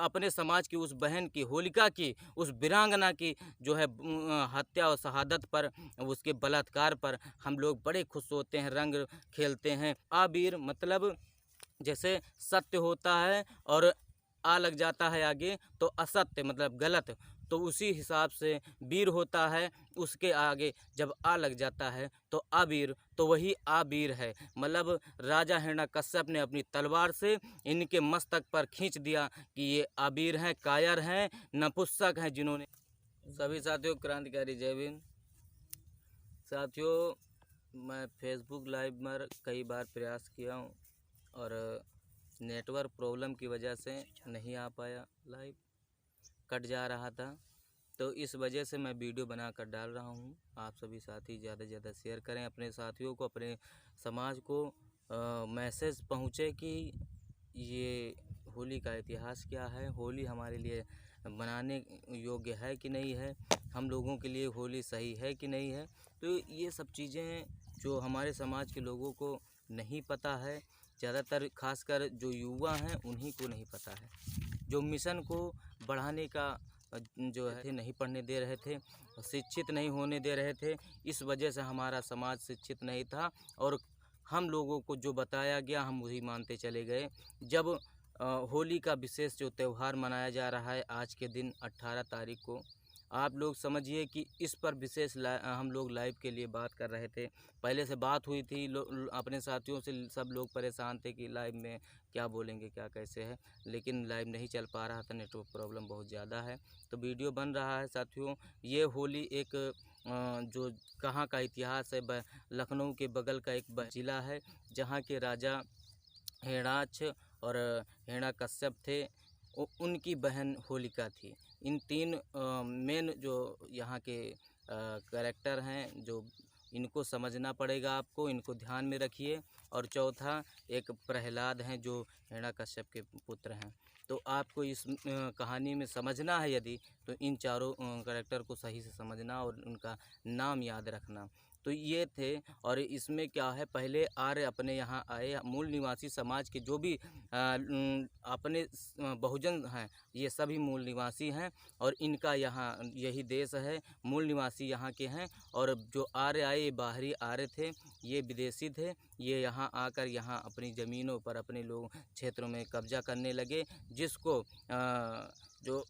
अपने समाज की उस बहन की, होलिका की, उस वीरांगना की जो है हत्या और शहादत पर, उसके बलात्कार पर हम लोग बड़े खुश होते हैं, रंग खेलते हैं। अबीर मतलब जैसे सत्य होता है और आ लग जाता है आगे तो असत्य मतलब गलत, तो उसी हिसाब से वीर होता है, उसके आगे जब आ लग जाता है तो अबीर, तो वही आबीर है। मतलब राजा हिरण्यकश्यप ने अपनी तलवार से इनके मस्तक पर खींच दिया कि ये आबीर हैं, कायर हैं, नपुंसक हैं जिन्होंने। सभी साथियों क्रांतिकारी जय भीम। साथियों मैं फेसबुक लाइव में कई बार प्रयास किया हूँ और नेटवर्क प्रॉब्लम की वजह से नहीं आ पाया, लाइव कट जा रहा था, तो इस वजह से मैं वीडियो बनाकर डाल रहा हूँ। आप सभी साथी ज़्यादा से ज़्यादा शेयर करें, अपने साथियों को, अपने समाज को मैसेज पहुँचे कि ये होली का इतिहास क्या है, होली हमारे लिए मनाने योग्य है कि नहीं है, हम लोगों के लिए होली सही है कि नहीं है। तो ये सब चीज़ें जो हमारे समाज के लोगों को नहीं पता है, ज़्यादातर खासकर जो युवा हैं उन्हीं को नहीं पता है। जो मिशन को बढ़ाने का जो है नहीं पढ़ने दे रहे थे, शिक्षित नहीं होने दे रहे थे, इस वजह से हमारा समाज शिक्षित नहीं था और हम लोगों को जो बताया गया हम वही मानते चले गए। जब होली का विशेष जो त्यौहार मनाया जा रहा है आज के दिन 18 तारीख को, आप लोग समझिए कि इस पर विशेष हम लोग लाइव के लिए बात कर रहे थे। पहले से बात हुई थी, अपने साथियों से सब लोग परेशान थे कि लाइव में क्या बोलेंगे, क्या कैसे है, लेकिन लाइव नहीं चल पा रहा था, नेटवर्क प्रॉब्लम बहुत ज़्यादा है, तो वीडियो बन रहा है। साथियों ये होली एक जो कहाँ का इतिहास है, लखनऊ के बगल का एक ज़िला है जहाँ के राजा हिरणाक्ष और हिरण्यकश्यप थे, उनकी बहन होलिका थी। इन तीन मेन जो यहाँ के कैरेक्टर हैं, जो इनको समझना पड़ेगा आपको, इनको ध्यान में रखिए। और चौथा एक प्रहलाद हैं जो हिरण्यकश्यप के पुत्र हैं। तो आपको इस कहानी में समझना है यदि, तो इन चारों कैरेक्टर को सही से समझना और उनका नाम याद रखना। तो ये थे, और इसमें क्या है, पहले आर्य अपने यहाँ आए, मूल निवासी समाज के जो भी अपने बहुजन हैं, ये सभी मूल निवासी हैं और इनका यहाँ यही देश है, मूल निवासी यहाँ के हैं। और जो आर्य आए, ये बाहरी आर्य थे, ये विदेशी थे, ये यहाँ आकर यहाँ अपनी ज़मीनों पर अपने लोग क्षेत्रों में कब्जा करने लगे, जिसको जो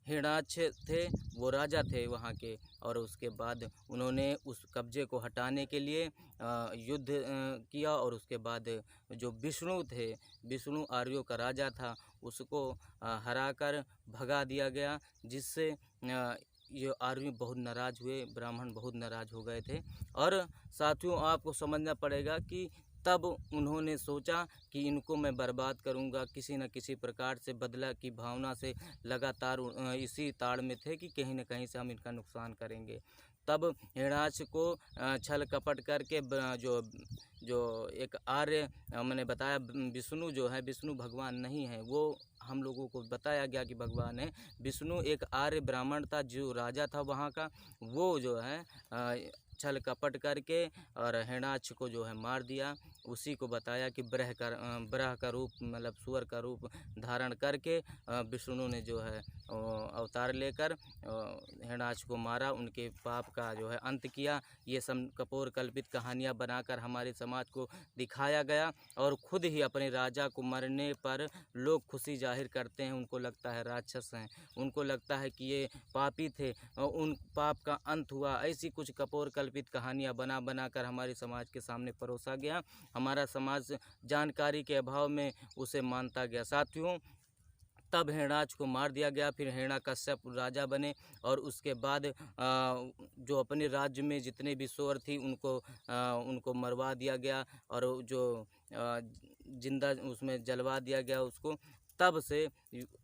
हिरणाक्ष थे वो राजा थे वहाँ के, और उसके बाद उन्होंने उस कब्जे को हटाने के लिए युद्ध किया, और उसके बाद जो विष्णु थे, विष्णु आर्यों का राजा था, उसको हराकर भगा दिया गया, जिससे ये आर्य बहुत नाराज़ हुए, ब्राह्मण बहुत नाराज़ हो गए थे। और साथियों आपको समझना पड़ेगा कि तब उन्होंने सोचा कि इनको मैं बर्बाद करूंगा, किसी न किसी प्रकार से बदला की भावना से लगातार इसी ताड़ में थे कि कहीं न कहीं से हम इनका नुकसान करेंगे। तब हिरणाक्ष को छल कपट करके जो एक आर्य मैंने बताया, विष्णु जो है, विष्णु भगवान नहीं है, वो हम लोगों को बताया गया कि भगवान है। विष्णु एक आर्य ब्राह्मण था जो राजा था वहाँ का, वो जो है छल कपट करके और हिरणाक्ष को जो है मार दिया। उसी को बताया कि ब्रह का रूप मतलब सुअर का रूप धारण करके विष्णु ने जो है अवतार लेकर हिरणाक्ष को मारा, उनके पाप का जो है अंत किया। ये सब कपोल कल्पित कहानियाँ बनाकर हमारे समाज को दिखाया गया, और खुद ही अपने राजा को मरने पर लोग खुशी जाहिर करते हैं, उनको लगता है राक्षस हैं, उनको लगता है कि ये पापी थे और उन पाप का अंत हुआ। ऐसी कुछ कपोल कल्पित कहानियाँ बना कर हमारे समाज के सामने परोसा गया। हमारा समाज जानकारी के अभाव में उसे मानता गया। साथियों तब हिरणाक्ष को मार दिया गया, फिर हिरण्यकश्यप राजा बने, और उसके बाद जो अपने राज्य में जितने भी सुअर थी उनको मरवा दिया गया, और जो जिंदा उसमें जलवा दिया गया उसको। तब से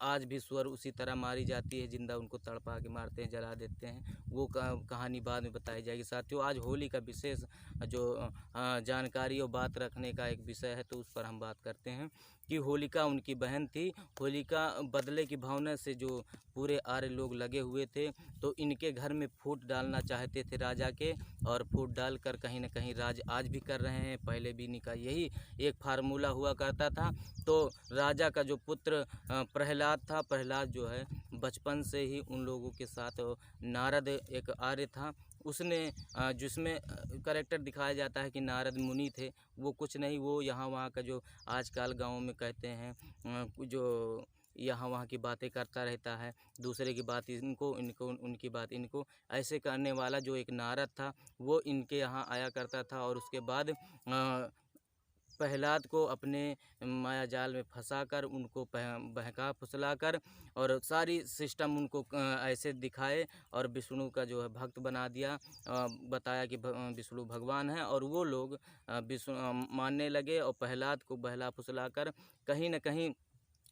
आज भी सुअर उसी तरह मारी जाती है, जिंदा उनको तड़पा के मारते हैं, जला देते हैं। वो कहानी बाद में बताई जाएगी। साथियों आज होली का विशेष जो जानकारी और बात रखने का एक विषय है, तो उस पर हम बात करते हैं। कि होलिका उनकी बहन थी। होलिका बदले की भावना से जो पूरे आर्य लोग लगे हुए थे, तो इनके घर में फूट डालना चाहते थे राजा के, और फूट डालकर कहीं न कहीं राज आज भी कर रहे हैं। पहले भी इनका यही एक फार्मूला हुआ करता था। तो राजा का जो पुत्र प्रहलाद था, प्रहलाद जो है बचपन से ही उन लोगों के साथ, नारद एक आर्य था, उसने जिसमें कैरेक्टर दिखाया जाता है कि नारद मुनि थे, वो कुछ नहीं, वो यहाँ वहाँ का जो आजकल गाँव में कहते हैं जो यहाँ वहाँ की बातें करता रहता है, दूसरे की बात इनको, इनको उनकी बात इनको, ऐसे करने वाला जो एक नारद था, वो इनके यहाँ आया करता था। और उसके बाद प्रहलाद को अपने माया जाल में फंसाकर उनको बहका फुसलाकर और सारी सिस्टम उनको ऐसे दिखाए और विष्णु का जो है भक्त बना दिया। बताया कि विष्णु भगवान है, और वो लोग विष्णु मानने लगे और प्रहलाद को बहला फुसलाकर कहीं न कहीं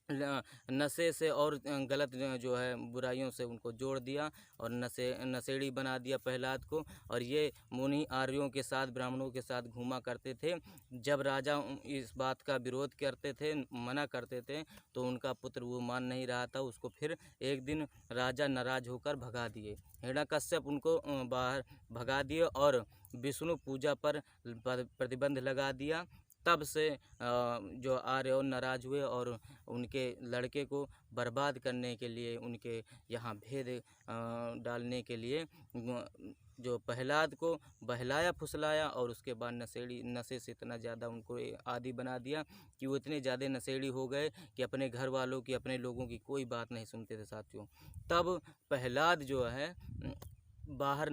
नशे से और गलत जो है बुराइयों से उनको जोड़ दिया और नशेड़ी बना दिया प्रहलाद को। और ये मुनि आर्यों के साथ, ब्राह्मणों के साथ घूमा करते थे। जब राजा इस बात का विरोध करते थे, मना करते थे, तो उनका पुत्र वो मान नहीं रहा था, उसको फिर एक दिन राजा नाराज होकर भगा दिए। हिरण्यकश्यप उनको बाहर भगा दिए और विष्णु पूजा पर प्रतिबंध लगा दिया। तब से जो आर्य और नाराज हुए और उनके लड़के को बर्बाद करने के लिए, उनके यहाँ भेद डालने के लिए जो प्रहलाद को बहलाया फुसलाया और उसके बाद नशे से इतना ज़्यादा उनको आदी बना दिया कि वो इतने ज़्यादा नशेड़ी हो गए कि अपने घर वालों की, अपने लोगों की कोई बात नहीं सुनते थे साथियों। तब प्रहलाद जो है बाहर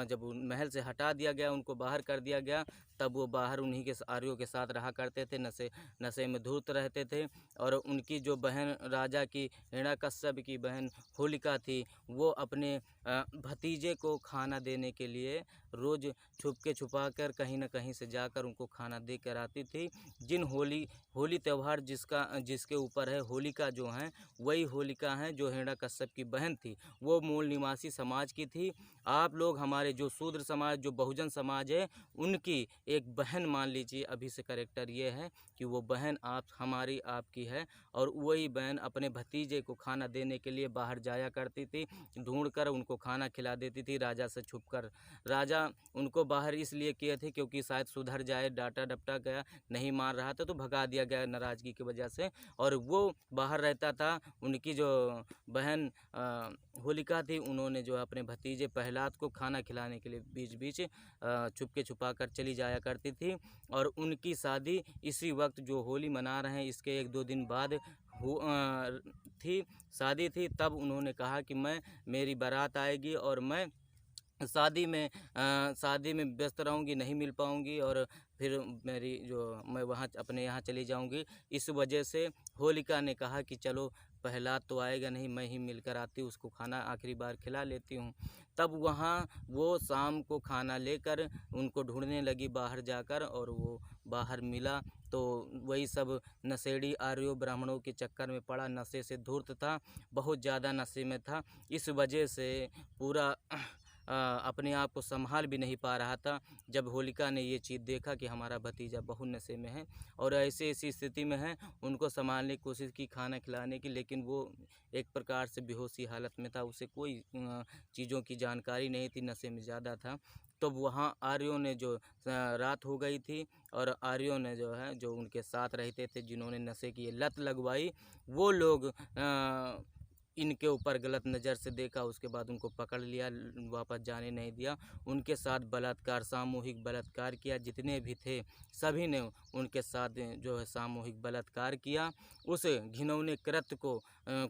जब महल से हटा दिया गया, उनको बाहर कर दिया गया, तब वो बाहर उन्हीं के आर्यों के साथ रहा करते थे, नशे में धूर्त रहते थे। और उनकी जो बहन राजा की, हिरण्यकश्यप की बहन होलिका थी, वो अपने भतीजे को खाना देने के लिए रोज़ छुपा कर कहीं न कहीं से जाकर उनको खाना दे कर आती थी। होली त्यौहार जिसके ऊपर है, होलिका जो हैं वही होलिका हैं जो हिरण्यकश्यप की बहन थी। वो मूल निवासी समाज की थी। आप लोग हमारे जो शूद्र समाज, जो बहुजन समाज है, उनकी एक बहन मान लीजिए। अभी से कैरेक्टर ये है कि वो बहन हमारी आपकी है, और वही बहन अपने भतीजे को खाना देने के लिए बाहर जाया करती थी, ढूंढकर उनको खाना खिला देती थी राजा से छुपकर। राजा उनको बाहर इसलिए किए थे क्योंकि शायद सुधर जाए, डांटा डपटा गया, नहीं मान रहा था तो भगा दिया गया नाराज़गी की वजह से, और वो बाहर रहता था। उनकी जो बहन होलिका थी, उन्होंने जो अपने भतीजे प्रहलाद को खाना खिलाने के लिए बीच बीच छुपके छुपा कर चली जाया करती थी। और उनकी शादी इसी वक्त जो होली मना रहे हैं इसके 1-2 दिन बाद शादी थी। तब उन्होंने कहा कि मेरी बारात आएगी और मैं शादी में व्यस्त रहूँगी, नहीं मिल पाऊँगी, और फिर मैं वहाँ अपने यहाँ चली जाऊँगी। इस वजह से होलिका ने कहा कि चलो प्रहलाद तो आएगा नहीं, मैं ही मिलकर आती हूँ, उसको खाना आखिरी बार खिला लेती हूँ। तब वहाँ वो शाम को खाना लेकर उनको ढूंढने लगी बाहर जाकर, और वो बाहर मिला तो वही सब नशेड़ी आर्यों ब्राह्मणों के चक्कर में पड़ा, नशे से धूर्त था, बहुत ज़्यादा नशे में था। इस वजह से पूरा अपने आप को संभाल भी नहीं पा रहा था। जब होलिका ने ये चीज़ देखा कि हमारा भतीजा बहुत नशे में है और ऐसी स्थिति में है, उनको संभालने की कोशिश की, खाना खिलाने की, लेकिन वो एक प्रकार से बेहोशी हालत में था, उसे कोई चीज़ों की जानकारी नहीं थी, नशे में ज़्यादा था। तो वहाँ आर्यों ने जो रात हो गई थी, और आर्यों ने जो उनके साथ रहते थे, जिन्होंने नशे की ये लत लगवाई, वो लोग इनके ऊपर गलत नज़र से देखा, उसके बाद उनको पकड़ लिया, वापस जाने नहीं दिया, उनके साथ बलात्कार, सामूहिक बलात्कार किया। जितने भी थे सभी ने उनके साथ जो है सामूहिक बलात्कार किया। उस घिनौने कृत्य को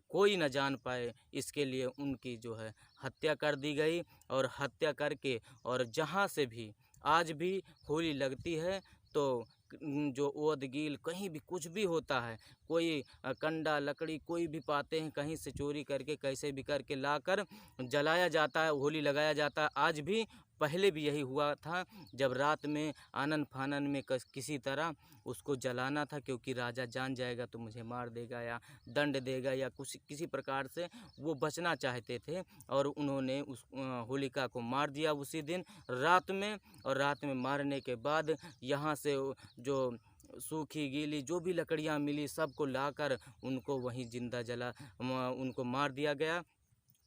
कोई न जान पाए, इसके लिए उनकी जो है हत्या कर दी गई। और हत्या करके, और जहाँ से भी आज भी होली लगती है तो जो ओद गील कहीं भी कुछ भी होता है, कोई कंडा लकड़ी कोई भी पाते हैं, कहीं से चोरी करके कैसे भी करके लाकर जलाया जाता है, होली लगाया जाता है। आज भी, पहले भी यही हुआ था, जब रात में आनन फानन में किसी तरह उसको जलाना था, क्योंकि राजा जान जाएगा तो मुझे मार देगा या दंड देगा या कुछ किसी प्रकार से वो बचना चाहते थे। और उन्होंने उस होलिका को मार दिया उसी दिन रात में। और रात में मारने के बाद यहाँ से जो सूखी गीली जो भी लकड़ियाँ मिली सबको लाकर उनको वहीं जिंदा उनको मार दिया गया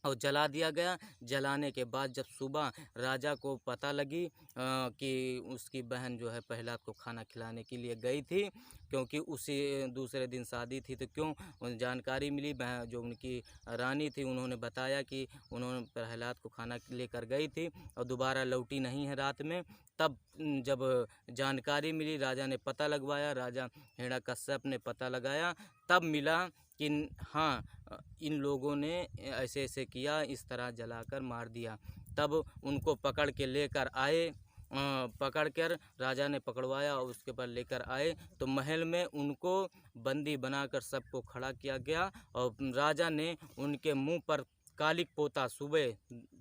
और जला दिया गया। जलाने के बाद जब सुबह राजा को पता लगी कि उसकी बहन जो है प्रहलाद को खाना खिलाने के लिए गई थी, क्योंकि उसी दूसरे दिन शादी थी, तो क्यों जानकारी मिली, बहन जो उनकी रानी थी उन्होंने बताया कि उन्होंने प्रहलाद को खाना लेकर गई थी और दोबारा लौटी नहीं है रात में। तब जब जानकारी मिली राजा ने पता लगवाया, राजा हिरण्यकश्यप ने पता लगाया, तब मिला कि हाँ इन लोगों ने ऐसे ऐसे किया, इस तरह जलाकर मार दिया। तब उनको पकड़ के लेकर आए, पकड़ कर राजा ने पकड़वाया और उसके बाद लेकर आए तो महल में उनको बंदी बनाकर सबको खड़ा किया गया और राजा ने उनके मुंह पर कालिक पोता, सुबह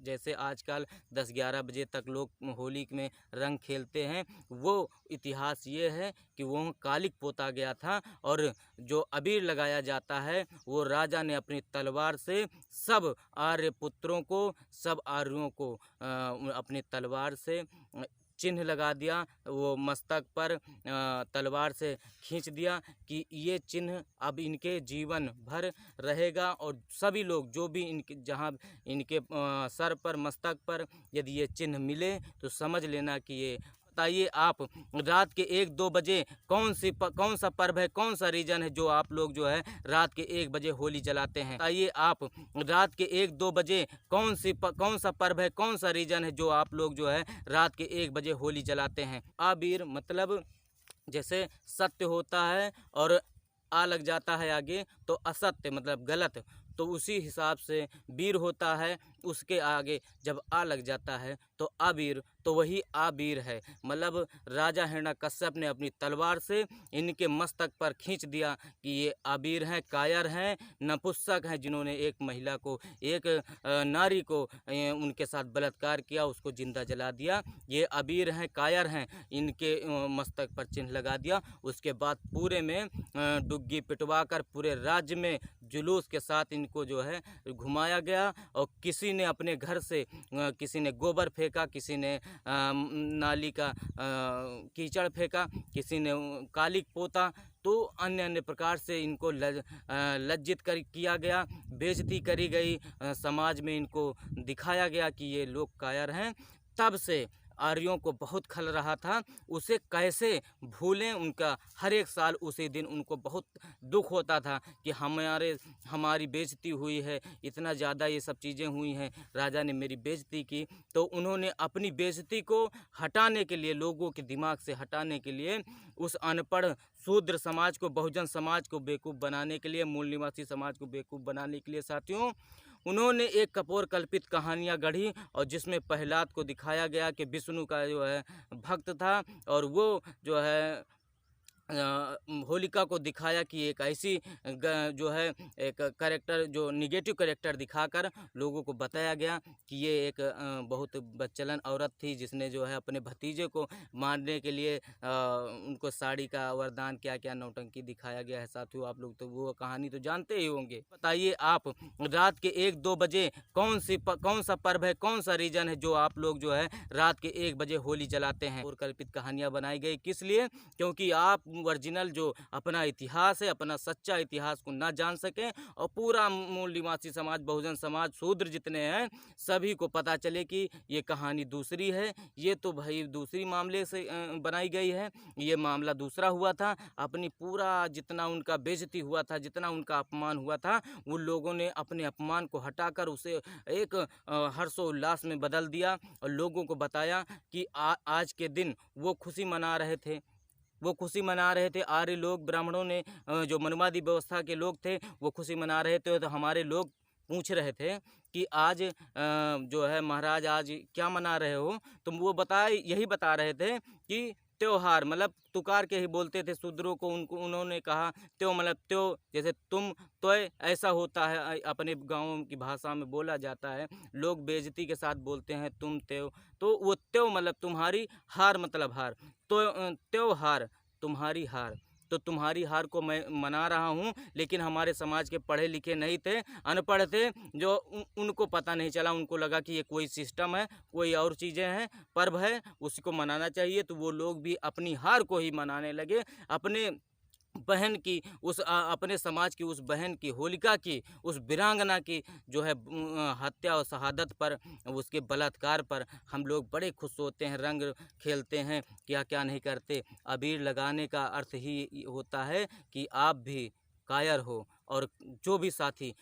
जैसे आजकल 10-11 बजे तक लोग होली में रंग खेलते हैं, वो इतिहास ये है कि वो कालिक पोता गया था। और जो अबीर लगाया जाता है वो राजा ने अपनी तलवार से सब आर्य पुत्रों को, सब आर्यों को अपनी तलवार से चिन्ह लगा दिया, वो मस्तक पर तलवार से खींच दिया कि ये चिन्ह अब इनके जीवन भर रहेगा। और सभी लोग जो भी इनके जहाँ इनके सर पर, मस्तक पर यदि ये चिन्ह मिले तो समझ लेना कि ये, बताइए आप रात के 1-2 बजे कौन सा पर्व है, कौन सा रीजन है जो आप लोग जो है रात के 1 बजे होली जलाते हैं? बताइए आप रात के 1-2 बजे कौन सा पर्व है, कौन सा रीजन है जो आप लोग जो है रात के 1 बजे होली जलाते हैं? अबीर मतलब जैसे सत्य होता है और आ लग जाता है आगे तो असत्य मतलब गलत, तो उसी हिसाब से वीर होता है, उसके आगे जब आ लग जाता है तो अबीर, तो वही अबीर है। मतलब राजा हिरण्यकश्यप ने अपनी तलवार से इनके मस्तक पर खींच दिया कि ये अबीर हैं, कायर हैं, नपुंसक हैं, जिन्होंने एक महिला को, एक नारी को उनके साथ बलात्कार किया, उसको जिंदा जला दिया। ये अबीर हैं, कायर हैं, इनके मस्तक पर चिन्ह लगा दिया। उसके बाद पूरे में डुग्गी पिटवा कर पूरे राज्य में जुलूस के साथ इनको जो है घुमाया गया। और किसी ने अपने घर से किसी ने गोबर फेंका, किसी ने नाली का कीचड़ फेंका, किसी ने कालिक पोता, तो अन्य अन्य प्रकार से इनको लज्जित किया गया, बेइज्जती करी गई, समाज में इनको दिखाया गया कि ये लोग कायर हैं। तब से आर्यों को बहुत खल रहा था, उसे कैसे भूलें। उनका हर एक साल उसी दिन उनको बहुत दुख होता था कि हमारी बेइज्जती हुई है, इतना ज़्यादा ये सब चीज़ें हुई हैं, राजा ने मेरी बेइज्जती की। तो उन्होंने अपनी बेइज्जती को हटाने के लिए, लोगों के दिमाग से हटाने के लिए, उस अनपढ़ शूद्र समाज को, बहुजन समाज को बेवकूफ़ बनाने के लिए, मूल निवासी समाज को बेवकूफ़ बनाने के लिए साथियों, उन्होंने एक कपोल कल्पित कहानियाँ गढ़ी और जिसमें प्रहलाद को दिखाया गया कि विष्णु का जो है भक्त था और वो जो है होलिका को दिखाया कि एक ऐसी जो है एक कैरेक्टर, जो निगेटिव कैरेक्टर दिखाकर लोगों को बताया गया कि ये एक बहुत बदचलन औरत थी जिसने जो है अपने भतीजे को मारने के लिए उनको साड़ी का वरदान, क्या क्या नौटंकी दिखाया गया है साथियों। आप लोग तो वो कहानी तो जानते ही होंगे। बताइए आप रात के 1-2 बजे कौन सा पर्व है, कौन सा रीजन है जो आप लोग जो है रात के 1 बजे होली जलाते हैं? और कल्पित कहानियाँ बनाई गई किस लिए? क्योंकि आप ओरिजिनल जो अपना इतिहास है, अपना सच्चा इतिहास को ना जान सकें और पूरा मूल निवासी समाज, बहुजन समाज, शूद्र जितने हैं सभी को पता चले कि ये कहानी दूसरी है, ये तो भाई दूसरी मामले से बनाई गई है, ये मामला दूसरा हुआ था। अपनी पूरा जितना उनका बेइज्जती हुआ था, जितना उनका अपमान हुआ था, उन लोगों ने अपने अपमान को हटाकर उसे एक हर्षोल्लास में बदल दिया और लोगों को बताया कि आज के दिन वो खुशी मना रहे थे, वो खुशी मना रहे थे। आर्य लोग, ब्राह्मणों ने, जो मनवादी व्यवस्था के लोग थे, वो खुशी मना रहे थे। तो हमारे लोग पूछ रहे थे कि आज जो है महाराज आज क्या मना रहे हो? तो वो यही बता रहे थे कि त्योहार, मतलब तुकार के ही बोलते थे शूद्रों को। उन्होंने कहा त्यो मतलब त्यो, जैसे तुम तो ऐसा होता है, अपने गाँव की भाषा में बोला जाता है, लोग बेइज्जती के साथ बोलते हैं तुम त्यो, तो वो त्यो मतलब तुम्हारी, हार मतलब हार, तो त्योहार तुम्हारी हार, तो तुम्हारी हार को मैं मना रहा हूँ। लेकिन हमारे समाज के पढ़े लिखे नहीं थे, अनपढ़ थे, जो उनको पता नहीं चला, उनको लगा कि ये कोई सिस्टम है, कोई और चीज़ें हैं, पर्व है, उसी को मनाना चाहिए। तो वो लोग भी अपनी हार को ही मनाने लगे। अपने बहन की अपने समाज की उस बहन की, होलिका की, उस वीरांगना की जो है हत्या और शहादत पर, उसके बलात्कार पर हम लोग बड़े खुश होते हैं, रंग खेलते हैं, क्या क्या नहीं करते। अबीर लगाने का अर्थ ही होता है कि आप भी कायर हो, और जो भी साथी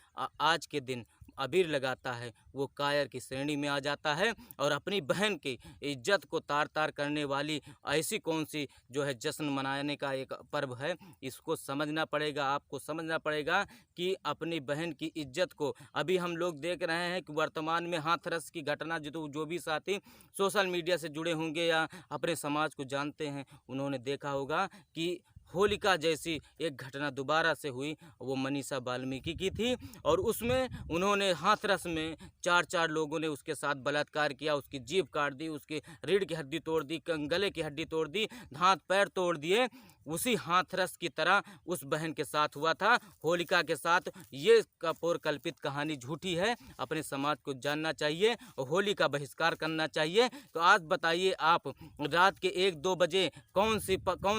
आज के दिन अबीर लगाता है वो कायर की श्रेणी में आ जाता है। और अपनी बहन की इज्जत को तार तार करने वाली ऐसी कौन सी जो है जश्न मनाने का एक पर्व है, इसको समझना पड़ेगा, आपको समझना पड़ेगा कि अपनी बहन की इज्जत को, अभी हम लोग देख रहे हैं कि वर्तमान में हाथरस की घटना, जो भी साथी सोशल मीडिया से जुड़े होंगे या अपने समाज को जानते हैं, उन्होंने देखा होगा कि होलिका जैसी एक घटना दोबारा से हुई, वो मनीषा वाल्मीकि की थी। और उसमें उन्होंने हाथरस में 4 लोगों ने उसके साथ बलात्कार किया, उसकी जीभ काट दी, उसकी रीढ़ की हड्डी तोड़ दी, गले की हड्डी तोड़ दी, हाथ पैर तोड़ दिए। उसी हाथरस की तरह उस बहन के साथ हुआ था, होलिका के साथ। ये कपोर कल्पित कहानी झूठी है, अपने समाज को जानना चाहिए और होली का बहिष्कार करना चाहिए। तो आज बताइए आप, रात के 1-2 बजे कौन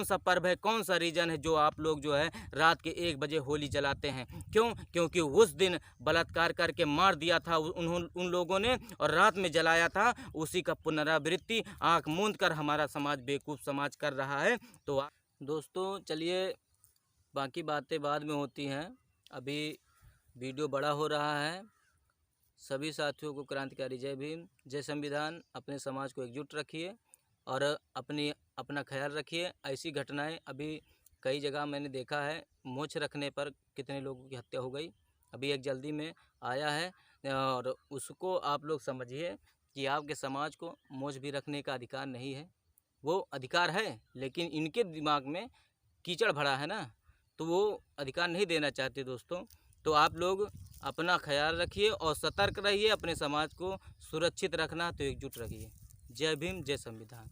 सा पर्व है, कौन सा रीजन है जो आप लोग जो है रात के 1 बजे होली जलाते हैं? क्यों? क्योंकि उस दिन बलात्कार करके मार दिया था उन लोगों ने, और रात में जलाया था। उसी का पुनरावृत्ति आंख मूंद कर हमारा समाज बेवकूफ़ समाज कर रहा है। तो दोस्तों चलिए, बाकी बातें बाद में होती हैं, अभी वीडियो बड़ा हो रहा है। सभी साथियों को क्रांतिकारी जय भीम, जय संविधान। अपने समाज को एकजुट रखिए और अपना ख्याल रखिए। ऐसी घटनाएं अभी कई जगह मैंने देखा है, मोछ रखने पर कितने लोगों की हत्या हो गई। अभी एक जल्दी में आया है, और उसको आप लोग समझिए कि आपके समाज को मोछ भी रखने का अधिकार नहीं है। वो अधिकार है, लेकिन इनके दिमाग में कीचड़ भरा है ना, तो वो अधिकार नहीं देना चाहते दोस्तों। तो आप लोग अपना ख्याल रखिए और सतर्क रहिए, अपने समाज को सुरक्षित रखना तो एकजुट रहिए। जय भीम, जय संविधान।